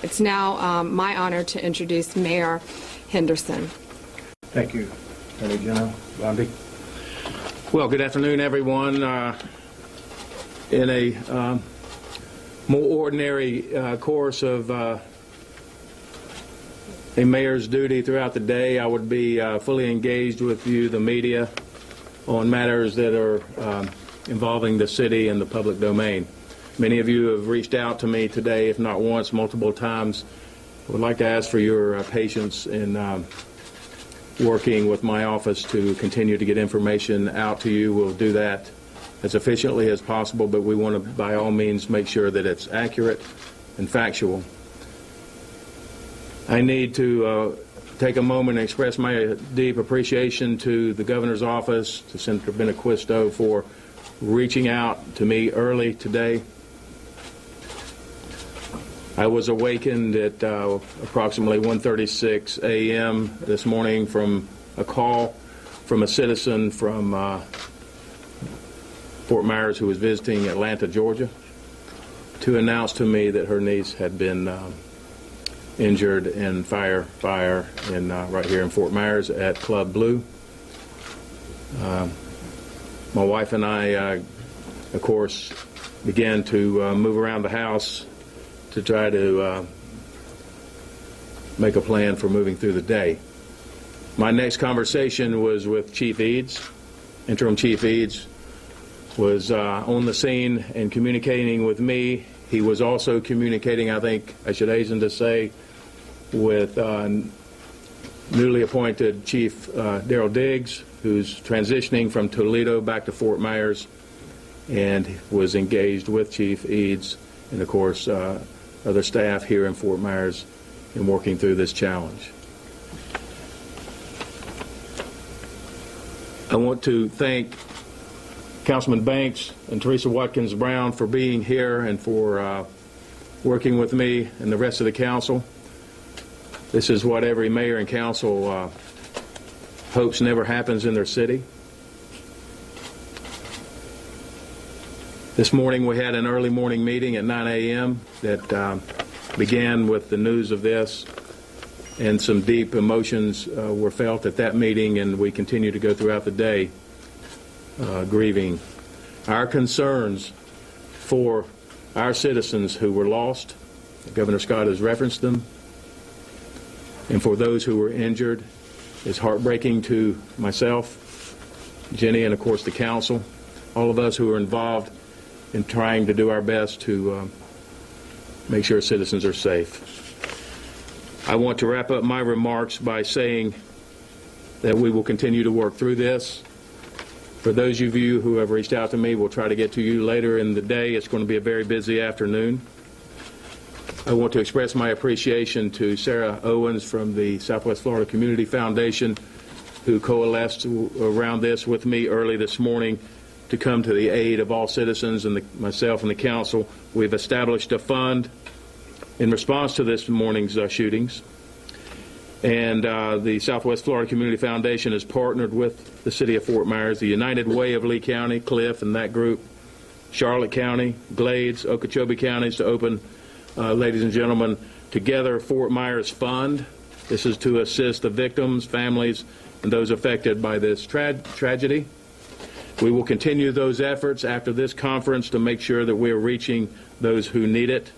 It's now my honor to introduce Mayor Henderson. Thank you, Attorney General Randy. Well, good afternoon, everyone. In a more ordinary course of a mayor's duty throughout the day, I would be fully engaged with you, the media, on matters that are involving the city and the public domain. Many of you have reached out to me today, if not once, multiple times. I would like to ask for your patience in working with my office to continue to get information out to you. We'll do that as efficiently as possible, but we want to, by all means, make sure that it's accurate and factual. I need to take a moment and express my deep appreciation to the governor's office, to Senator Benaquisto, for reaching out to me early today. I was awakened at approximately 1:36 a.m. this morning from a call from a citizen from Fort Myers who was visiting Atlanta, Georgia, to announce to me that her niece had been injured in fire in right here in Fort Myers at Club Blue. My wife and I, of course, began to move around the house to try to make a plan for moving through the day. My next conversation was with Chief Eads. Interim Chief Eads was on the scene and communicating with me. He was also communicating, I think I should hasten to say, with newly appointed Chief Daryl Diggs, who's transitioning from Toledo back to Fort Myers, and was engaged with Chief Eads and, of course, other staff here in Fort Myers in working through this challenge. I want to thank Councilman Banks and Teresa Watkins Brown for being here and for working with me and the rest of the council. This is what every mayor and council hopes never happens in their city. This morning we had an early morning meeting at 9 a.m. that began with the news of this, and some deep emotions were felt at that meeting, and we continue to go throughout the day grieving. Our concerns for our citizens who were lost, Governor Scott has referenced them, and for those who were injured is heartbreaking to myself, Jenny, and of course the council, all of us who are involved in trying to do our best to make sure citizens are safe. I want to wrap up my remarks by saying that we will continue to work through this. For those of you who have reached out to me, we'll try to get to you later in the day. It's going to be a very busy afternoon. I want to express my appreciation to Sarah Owens from the Southwest Florida Community Foundation, who coalesced around this with me early this morning to come to the aid of all citizens and myself and the council. We've established a fund in response to this morning's shootings, and the Southwest Florida Community Foundation has partnered with the City of Fort Myers, the United Way of Lee County, Cliff and that group, Charlotte County, Glades, Okeechobee counties to open, ladies and gentlemen, Together Fort Myers Fund. This is to assist the victims, families, and those affected by this tragedy. We will continue those efforts after this conference to make sure that we are reaching those who need it.